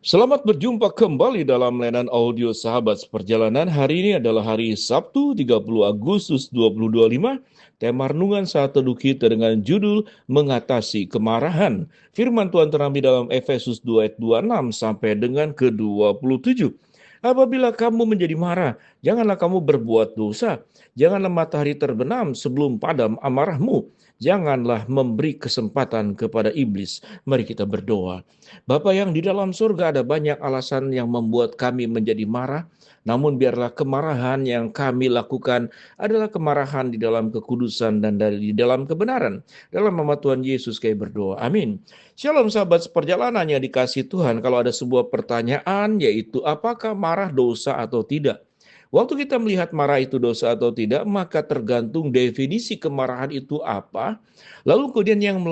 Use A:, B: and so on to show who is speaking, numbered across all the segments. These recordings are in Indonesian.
A: Selamat berjumpa kembali dalam layanan audio Sahabat Seperjalanan. Hari ini adalah hari Sabtu 30 Agustus 2025. Tema renungan saat teduh kita dengan judul Mengatasi Kemarahan. Firman Tuhan terambil dalam Efesus 2 ayat 26 sampai dengan ke-27. Apabila kamu menjadi marah, janganlah kamu berbuat dosa. Janganlah matahari terbenam sebelum padam amarahmu. Janganlah memberi kesempatan kepada iblis. Mari kita berdoa. Bapa yang di dalam surga, ada banyak alasan yang membuat kami menjadi marah, namun biarlah kemarahan yang kami lakukan adalah kemarahan di dalam kekudusan dan di dalam kebenaran. Dalam nama Tuhan Yesus kami berdoa. Amin. Shalom sahabat seperjalanan yang dikasihi Tuhan. Kalau ada sebuah pertanyaan, yaitu apakah marah dosa atau tidak? Waktu kita melihat marah itu dosa atau tidak, maka tergantung definisi kemarahan itu apa. Lalu kemudian yang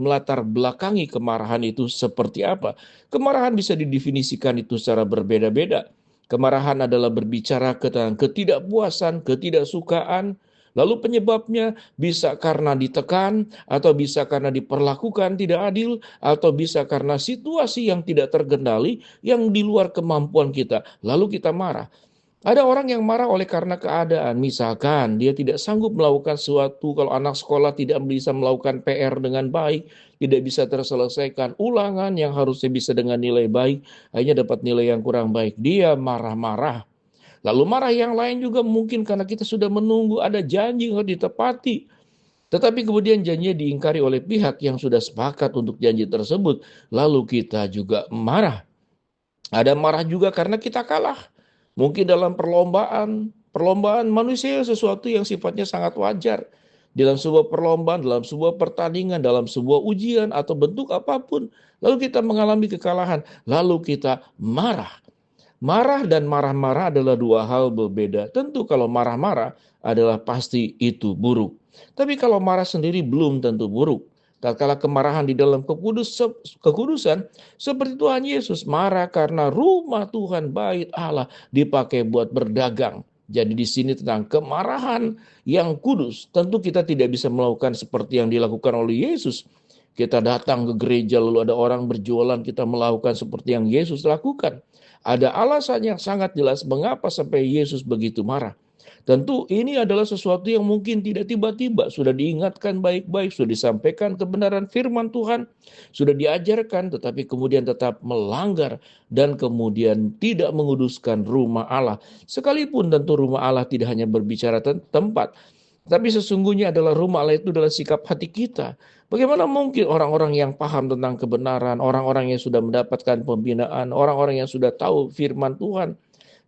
A: melatar belakangi kemarahan itu seperti apa. Kemarahan bisa didefinisikan itu secara berbeda-beda. Kemarahan adalah berbicara tentang ketidakpuasan, ketidaksukaan. Lalu penyebabnya bisa karena ditekan, atau bisa karena diperlakukan tidak adil, atau bisa karena situasi yang tidak terkendali, yang di luar kemampuan kita. Lalu kita marah. Ada orang yang marah oleh karena keadaan. Misalkan dia tidak sanggup melakukan sesuatu, kalau anak sekolah tidak bisa melakukan PR dengan baik, tidak bisa terselesaikan ulangan yang harusnya bisa dengan nilai baik, akhirnya dapat nilai yang kurang baik. Dia marah-marah. Lalu marah yang lain juga mungkin karena kita sudah menunggu ada janji yang harus ditepati. Tetapi kemudian janjinya diingkari oleh pihak yang sudah sepakat untuk janji tersebut. Lalu kita juga marah. Ada marah juga karena kita kalah. Mungkin dalam perlombaan manusia sesuatu yang sifatnya sangat wajar. Dalam sebuah perlombaan, dalam sebuah pertandingan, dalam sebuah ujian atau bentuk apapun. Lalu kita mengalami kekalahan, lalu kita marah. Marah dan marah-marah adalah dua hal berbeda. Tentu kalau marah-marah adalah pasti itu buruk. Tapi kalau marah sendiri belum tentu buruk. Tatkala kemarahan di dalam kekudusan, seperti Tuhan Yesus marah karena rumah Tuhan, bait Allah dipakai buat berdagang. Jadi di sini tentang kemarahan yang kudus. Tentu kita tidak bisa melakukan seperti yang dilakukan oleh Yesus. Kita datang ke gereja lalu ada orang berjualan, kita melakukan seperti yang Yesus lakukan. Ada alasan yang sangat jelas mengapa sampai Yesus begitu marah. Tentu ini adalah sesuatu yang mungkin tidak tiba-tiba, sudah diingatkan baik-baik, sudah disampaikan kebenaran firman Tuhan, sudah diajarkan, tetapi kemudian tetap melanggar dan kemudian tidak menguduskan rumah Allah. Sekalipun tentu rumah Allah tidak hanya berbicara tentang tempat, tapi sesungguhnya adalah rumah Allah itu adalah sikap hati kita. Bagaimana mungkin orang-orang yang paham tentang kebenaran, orang-orang yang sudah mendapatkan pembinaan, orang-orang yang sudah tahu firman Tuhan,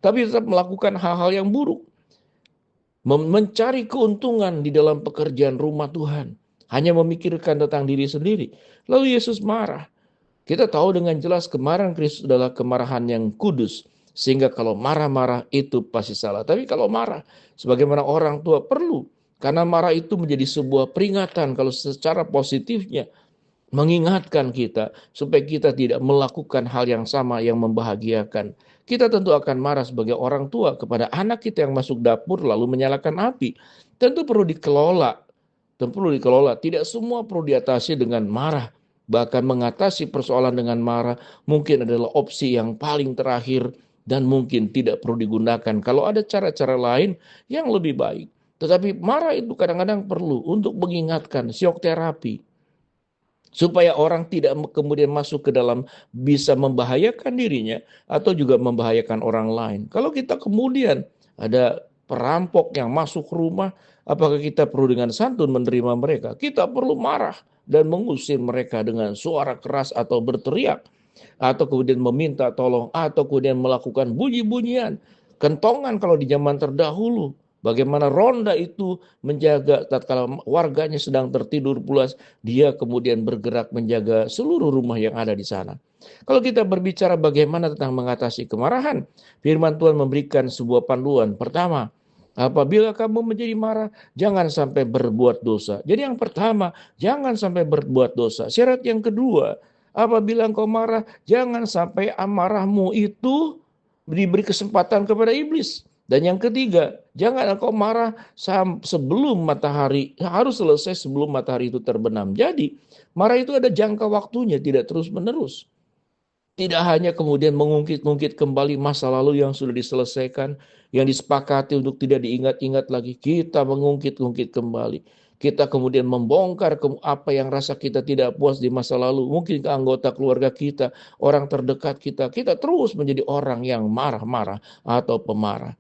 A: tapi tetap melakukan hal-hal yang buruk, mencari keuntungan di dalam pekerjaan rumah Tuhan, hanya memikirkan tentang diri sendiri. Lalu Yesus marah. Kita tahu dengan jelas kemarahan Kristus adalah kemarahan yang kudus. Sehingga kalau marah-marah itu pasti salah. Tapi kalau marah, sebagaimana orang tua perlu. Karena marah itu menjadi sebuah peringatan kalau secara positifnya mengingatkan kita supaya kita tidak melakukan hal yang sama yang membahagiakan. Kita tentu akan marah sebagai orang tua kepada anak kita yang masuk dapur lalu menyalakan api. Tentu perlu dikelola. Tentu perlu dikelola. Tidak semua perlu diatasi dengan marah. Bahkan mengatasi persoalan dengan marah mungkin adalah opsi yang paling terakhir dan mungkin tidak perlu digunakan. Kalau ada cara-cara lain yang lebih baik. Tetapi marah itu kadang-kadang perlu untuk mengingatkan, syok terapi. Supaya orang tidak kemudian masuk ke dalam bisa membahayakan dirinya atau juga membahayakan orang lain. Kalau kita kemudian ada perampok yang masuk rumah, apakah kita perlu dengan santun menerima mereka? Kita perlu marah dan mengusir mereka dengan suara keras atau berteriak. Atau kemudian meminta tolong, atau kemudian melakukan bunyi-bunyian. Kentongan kalau di zaman terdahulu. Bagaimana ronda itu menjaga tatkala warganya sedang tertidur pulas, dia kemudian bergerak menjaga seluruh rumah yang ada di sana. Kalau kita berbicara bagaimana tentang mengatasi kemarahan, firman Tuhan memberikan sebuah panduan. Pertama, apabila kamu menjadi marah, jangan sampai berbuat dosa. Jadi yang pertama, jangan sampai berbuat dosa. Syarat yang kedua, apabila engkau marah, jangan sampai amarahmu itu diberi kesempatan kepada iblis. Dan yang ketiga, jangan engkau marah sebelum matahari, harus selesai sebelum matahari itu terbenam. Jadi, marah itu ada jangka waktunya, tidak terus-menerus. Tidak hanya kemudian mengungkit-ungkit kembali masa lalu yang sudah diselesaikan, yang disepakati untuk tidak diingat-ingat lagi. Kita mengungkit-ungkit kembali. Kita kemudian membongkar apa yang rasa kita tidak puas di masa lalu. Mungkin ke anggota keluarga kita, orang terdekat kita. Kita terus menjadi orang yang marah-marah atau pemarah.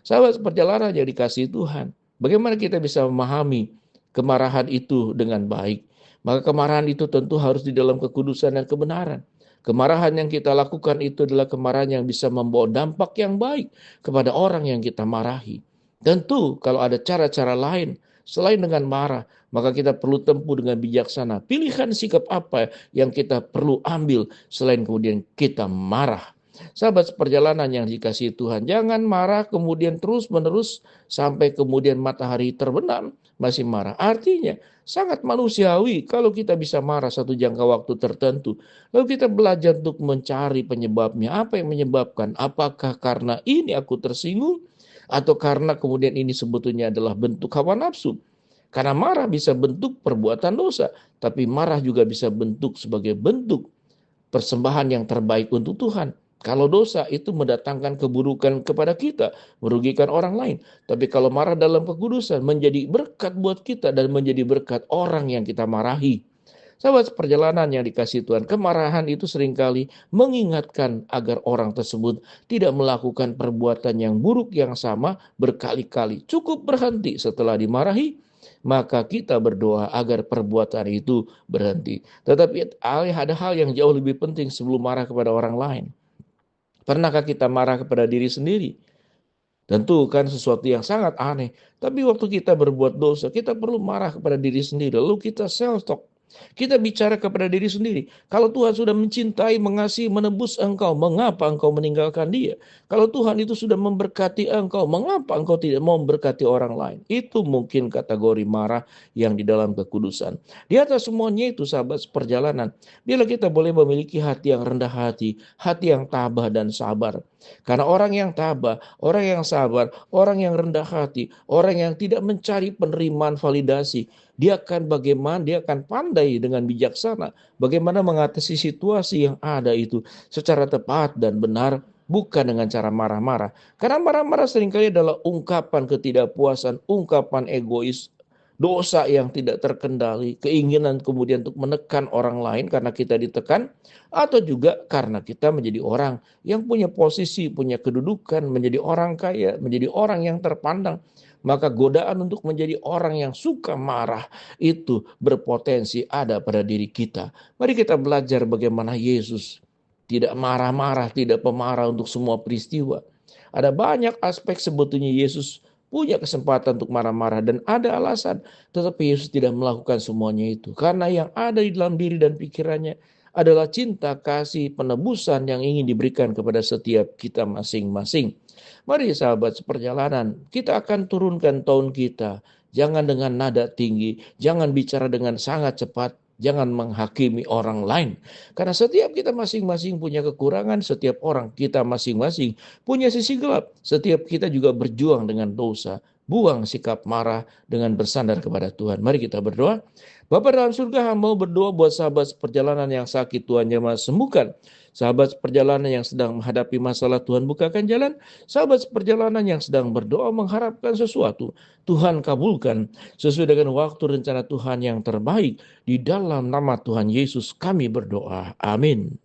A: Sahabat perjalanan yang dikasihi Tuhan, bagaimana kita bisa memahami kemarahan itu dengan baik? Maka kemarahan itu tentu harus di dalam kekudusan dan kebenaran. Kemarahan yang kita lakukan itu adalah kemarahan yang bisa membawa dampak yang baik kepada orang yang kita marahi. Tentu kalau ada cara-cara lain selain dengan marah, maka kita perlu tempuh dengan bijaksana. Pilihan sikap apa yang kita perlu ambil selain kemudian kita marah. Sahabat seperjalanan yang dikasihi Tuhan, jangan marah kemudian terus-menerus sampai kemudian matahari terbenam masih marah. Artinya sangat manusiawi kalau kita bisa marah satu jangka waktu tertentu. Lalu kita belajar untuk mencari penyebabnya. Apa yang menyebabkan? Apakah karena ini aku tersinggung? Atau karena kemudian ini sebetulnya adalah bentuk hawa nafsu? Karena marah bisa bentuk perbuatan dosa. Tapi marah juga bisa bentuk sebagai bentuk persembahan yang terbaik untuk Tuhan. Kalau dosa itu mendatangkan keburukan kepada kita, merugikan orang lain. Tapi kalau marah dalam kekudusan menjadi berkat buat kita dan menjadi berkat orang yang kita marahi. Sahabat perjalanan yang dikasihi Tuhan, kemarahan itu seringkali mengingatkan agar orang tersebut tidak melakukan perbuatan yang buruk yang sama berkali-kali. Cukup berhenti setelah dimarahi, maka kita berdoa agar perbuatan itu berhenti. Tetapi ada hal yang jauh lebih penting sebelum marah kepada orang lain. Pernahkah kita marah kepada diri sendiri? Tentu kan sesuatu yang sangat aneh. Tapi waktu kita berbuat dosa, kita perlu marah kepada diri sendiri. Lalu kita self-talk. Kita bicara kepada diri sendiri. Kalau Tuhan sudah mencintai, mengasihi, menebus engkau, mengapa engkau meninggalkan dia? Kalau Tuhan itu sudah memberkati engkau, mengapa engkau tidak mau memberkati orang lain? Itu mungkin kategori marah yang di dalam kekudusan. Di atas semuanya itu sahabat seperjalanan. Bila kita boleh memiliki hati yang rendah hati yang tabah dan sabar. Karena orang yang tabah, orang yang sabar, orang yang rendah hati, orang yang tidak mencari penerimaan validasi, dia akan pandai dengan bijaksana bagaimana mengatasi situasi yang ada itu secara tepat dan benar, bukan dengan cara marah-marah. Karena marah-marah seringkali adalah ungkapan ketidakpuasan, ungkapan egois, dosa yang tidak terkendali, keinginan kemudian untuk menekan orang lain karena kita ditekan, atau juga karena kita menjadi orang yang punya posisi, punya kedudukan, menjadi orang kaya, menjadi orang yang terpandang. Maka godaan untuk menjadi orang yang suka marah itu berpotensi ada pada diri kita. Mari kita belajar bagaimana Yesus tidak marah-marah, tidak pemarah untuk semua peristiwa. Ada banyak aspek sebetulnya Yesus punya kesempatan untuk marah-marah dan ada alasan. Tetapi Yesus tidak melakukan semuanya itu. Karena yang ada di dalam diri dan pikirannya adalah cinta, kasih, penebusan yang ingin diberikan kepada setiap kita masing-masing. Mari sahabat seperjalanan, kita akan turunkan tone kita. Jangan dengan nada tinggi, jangan bicara dengan sangat cepat, jangan menghakimi orang lain. Karena setiap kita masing-masing punya kekurangan, setiap orang kita masing-masing punya sisi gelap. Setiap kita juga berjuang dengan dosa. Buang sikap marah dengan bersandar kepada Tuhan. Mari kita berdoa. Bapa dalam surga, hamba mau berdoa buat sahabat perjalanan yang sakit, Tuhan jamah sembuhkan. Sahabat perjalanan yang sedang menghadapi masalah, Tuhan bukakan jalan. Sahabat perjalanan yang sedang berdoa mengharapkan sesuatu, Tuhan kabulkan sesuai dengan waktu rencana Tuhan yang terbaik. Di dalam nama Tuhan Yesus kami berdoa. Amin.